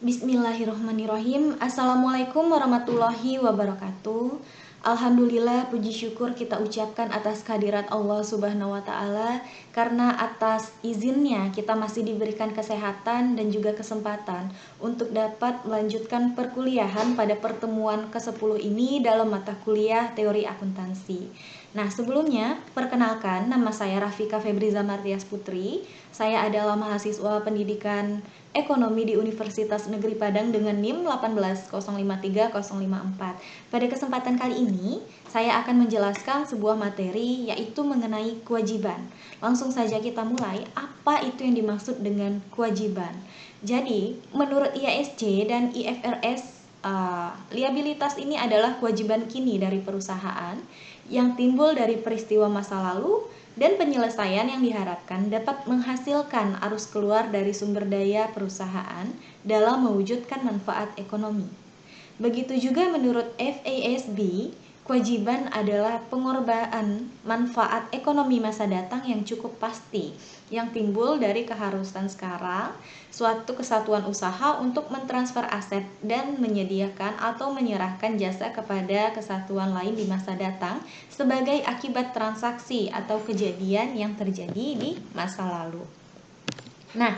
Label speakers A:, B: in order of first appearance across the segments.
A: Bismillahirrahmanirrahim. Assalamualaikum warahmatullahi wabarakatuh. Alhamdulillah, puji syukur kita ucapkan atas kehadirat Allah Subhanahu wa Ta'ala, karena atas izinnya kita masih diberikan kesehatan dan juga kesempatan untuk dapat melanjutkan perkuliahan pada pertemuan ke-10 ini dalam mata kuliah teori akuntansi. Nah, sebelumnya perkenalkan, nama saya Rafika Febriza Martias Putri. Saya adalah mahasiswa pendidikan ekonomi di Universitas Negeri Padang dengan NIM 18053-054. Pada kesempatan kali ini, saya akan menjelaskan sebuah materi yaitu mengenai kewajiban. Langsung saja kita mulai, apa itu yang dimaksud dengan kewajiban? Jadi, menurut IASC dan IFRS, liabilitas ini adalah kewajiban kini dari perusahaan yang timbul dari peristiwa masa lalu dan penyelesaian yang diharapkan dapat menghasilkan arus keluar dari sumber daya perusahaan dalam mewujudkan manfaat ekonomi. Begitu juga menurut FASB, kewajiban adalah pengorbanan manfaat ekonomi masa datang yang cukup pasti, yang timbul dari keharusan sekarang, suatu kesatuan usaha untuk mentransfer aset dan menyediakan atau menyerahkan jasa kepada kesatuan lain di masa datang sebagai akibat transaksi atau kejadian yang terjadi di masa lalu. Nah,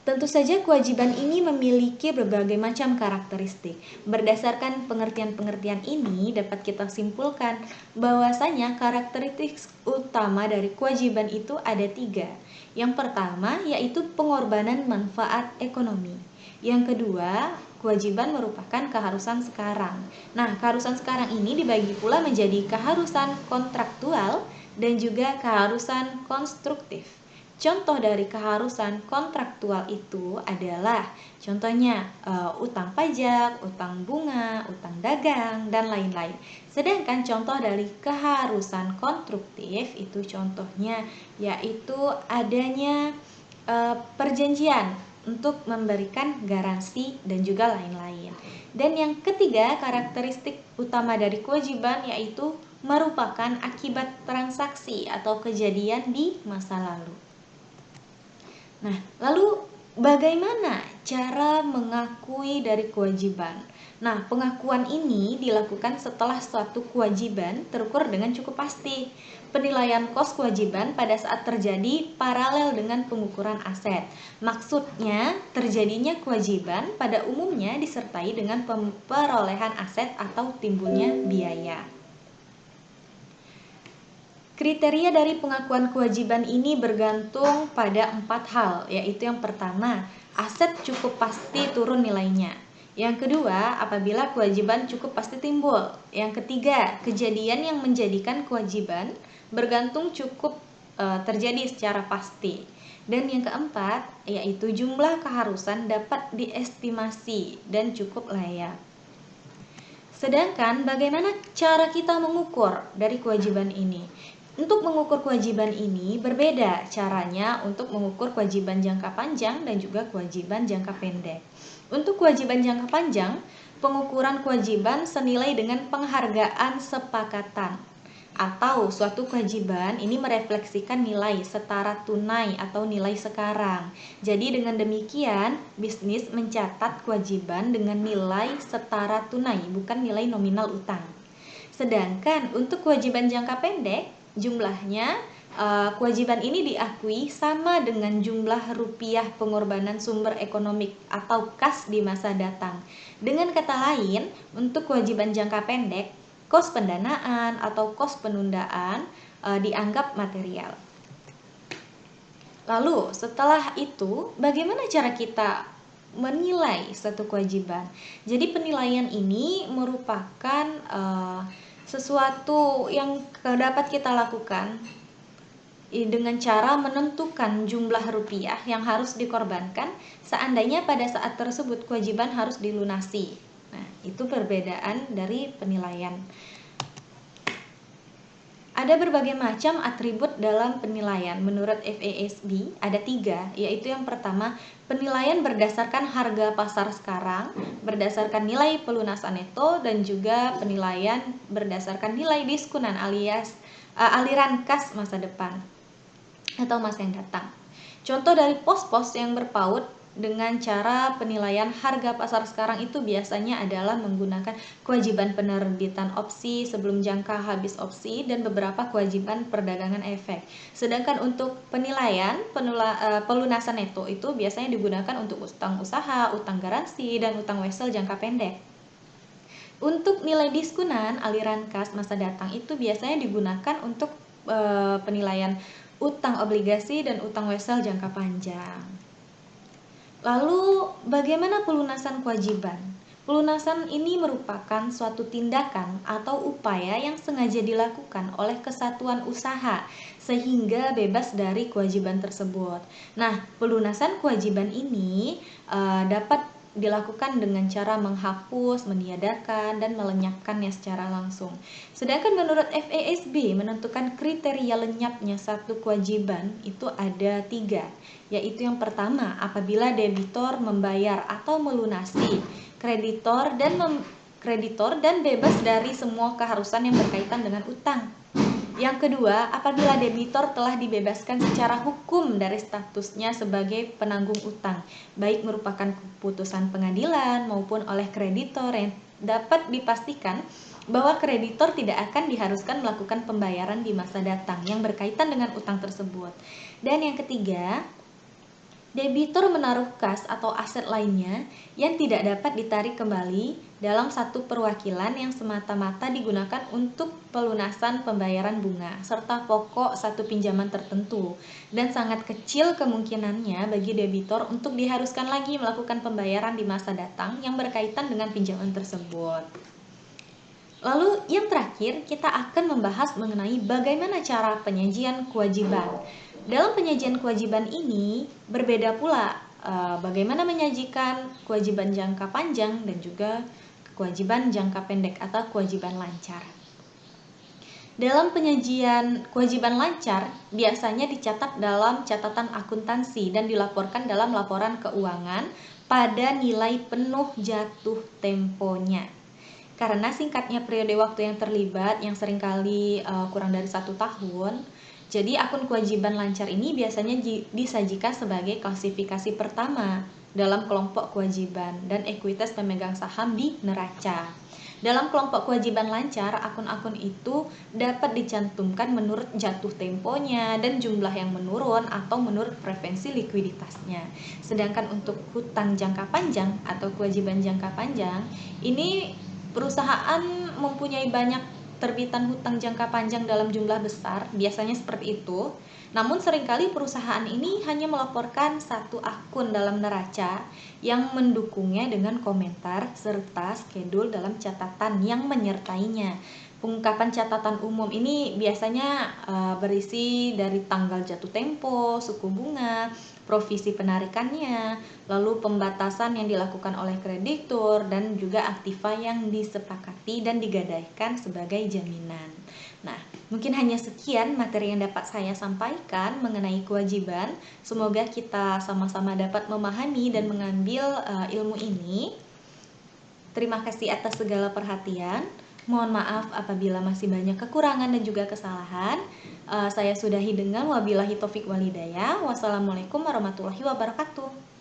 A: tentu saja kewajiban ini memiliki berbagai macam karakteristik. Berdasarkan pengertian-pengertian ini dapat kita simpulkan bahwasanya karakteristik utama dari kewajiban itu ada 3. Yang pertama yaitu pengorbanan manfaat ekonomi. Yang kedua, kewajiban merupakan keharusan sekarang. Nah, keharusan sekarang ini dibagi pula menjadi keharusan kontraktual dan juga keharusan konstruktif. Contoh dari keharusan kontraktual itu adalah contohnya utang pajak, utang bunga, utang dagang, dan lain-lain. Sedangkan contoh dari keharusan konstruktif itu contohnya yaitu adanya perjanjian untuk memberikan garansi dan juga lain-lain. Dan yang ketiga, karakteristik utama dari kewajiban yaitu merupakan akibat transaksi atau kejadian di masa lalu. Nah, lalu bagaimana cara mengakui dari kewajiban? Nah, pengakuan ini dilakukan setelah suatu kewajiban terukur dengan cukup pasti. Penilaian kos kewajiban pada saat terjadi paralel dengan pengukuran aset. Maksudnya, terjadinya kewajiban pada umumnya disertai dengan perolehan aset atau timbulnya biaya. Kriteria dari pengakuan kewajiban ini bergantung pada 4 hal, yaitu yang pertama, aset cukup pasti turun nilainya. Yang kedua, apabila kewajiban cukup pasti timbul. Yang ketiga, kejadian yang menjadikan kewajiban bergantung cukup terjadi secara pasti. Dan yang keempat, yaitu jumlah keharusan dapat diestimasi dan cukup layak. Sedangkan bagaimana cara kita mengukur dari kewajiban ini? Untuk mengukur kewajiban ini berbeda caranya untuk mengukur kewajiban jangka panjang dan juga kewajiban jangka pendek. Untuk kewajiban jangka panjang, pengukuran kewajiban senilai dengan penghargaan sepakatan atau suatu kewajiban ini merefleksikan nilai setara tunai atau nilai sekarang. Jadi dengan demikian, bisnis mencatat kewajiban dengan nilai setara tunai, bukan nilai nominal utang. Sedangkan untuk kewajiban jangka pendek, jumlahnya kewajiban ini diakui sama dengan jumlah rupiah pengorbanan sumber ekonomi atau kas di masa datang. Dengan kata lain, untuk kewajiban jangka pendek, kos pendanaan atau kos penundaan dianggap material. Lalu setelah itu, bagaimana cara kita menilai suatu kewajiban? Jadi penilaian ini merupakan sesuatu yang dapat kita lakukan dengan cara menentukan jumlah rupiah yang harus dikorbankan seandainya pada saat tersebut kewajiban harus dilunasi. Nah, itu perbedaan dari penilaian. Ada berbagai macam atribut dalam penilaian. Menurut FASB ada 3, yaitu yang pertama, penilaian berdasarkan harga pasar sekarang, berdasarkan nilai pelunasan neto, dan juga penilaian berdasarkan nilai diskunan alias aliran kas masa depan atau masa yang datang. Contoh dari pos-pos yang berpaut dengan cara penilaian harga pasar sekarang itu biasanya adalah menggunakan kewajiban penerbitan opsi sebelum jangka habis opsi dan beberapa kewajiban perdagangan efek. Sedangkan untuk penilaian pelunasan neto itu biasanya digunakan untuk utang usaha, utang garansi, dan utang wesel jangka pendek. Untuk nilai diskunan aliran kas masa datang itu biasanya digunakan untuk penilaian utang obligasi dan utang wesel jangka panjang. Lalu, bagaimana pelunasan kewajiban? Pelunasan ini merupakan suatu tindakan atau upaya yang sengaja dilakukan oleh kesatuan usaha sehingga bebas dari kewajiban tersebut. Nah, pelunasan kewajiban ini dapat dilakukan dengan cara menghapus, meniadakan, dan melenyapkannya secara langsung. Sedangkan menurut FASB menentukan kriteria lenyapnya satu kewajiban itu ada 3, yaitu yang pertama apabila debitor membayar atau melunasi, kreditor dan bebas dari semua keharusan yang berkaitan dengan utang. Yang kedua, apabila debitor telah dibebaskan secara hukum dari statusnya sebagai penanggung utang, baik merupakan keputusan pengadilan maupun oleh kreditor yang dapat dipastikan bahwa kreditor tidak akan diharuskan melakukan pembayaran di masa datang yang berkaitan dengan utang tersebut. Dan yang ketiga, debitor menaruh kas atau aset lainnya yang tidak dapat ditarik kembali dalam satu perwakilan yang semata-mata digunakan untuk pelunasan pembayaran bunga serta pokok satu pinjaman tertentu, dan sangat kecil kemungkinannya bagi debitor untuk diharuskan lagi melakukan pembayaran di masa datang yang berkaitan dengan pinjaman tersebut. Lalu yang terakhir, kita akan membahas mengenai bagaimana cara penyajian kewajiban. Dalam penyajian kewajiban ini berbeda pula bagaimana menyajikan kewajiban jangka panjang dan juga kewajiban jangka pendek atau kewajiban lancar. Dalam penyajian kewajiban lancar biasanya dicatat dalam catatan akuntansi dan dilaporkan dalam laporan keuangan pada nilai penuh jatuh temponya. Karena singkatnya periode waktu yang terlibat yang seringkali kurang dari 1 tahun, jadi akun kewajiban lancar ini biasanya disajikan sebagai klasifikasi pertama dalam kelompok kewajiban dan ekuitas pemegang saham di neraca. Dalam kelompok kewajiban lancar, akun-akun itu dapat dicantumkan menurut jatuh temponya dan jumlah yang menurun atau menurut preferensi likuiditasnya. Sedangkan untuk hutang jangka panjang atau kewajiban jangka panjang, ini perusahaan mempunyai banyak terbitan hutang jangka panjang dalam jumlah besar, biasanya seperti itu. Namun seringkali perusahaan ini hanya melaporkan satu akun dalam neraca yang mendukungnya dengan komentar serta skedul dalam catatan yang menyertainya. Pengungkapan catatan umum ini biasanya berisi dari tanggal jatuh tempo, suku bunga, provisi penarikannya, lalu pembatasan yang dilakukan oleh kreditur, dan juga aktiva yang disepakati dan digadaikan sebagai jaminan. Nah, mungkin hanya sekian materi yang dapat saya sampaikan mengenai kewajiban. Semoga kita sama-sama dapat memahami dan mengambil ilmu ini. Terima kasih atas segala perhatian. Mohon maaf apabila masih banyak kekurangan dan juga kesalahan. Saya sudahi dengan wabillahi taufik walhidayah. Wassalamualaikum warahmatullahi wabarakatuh.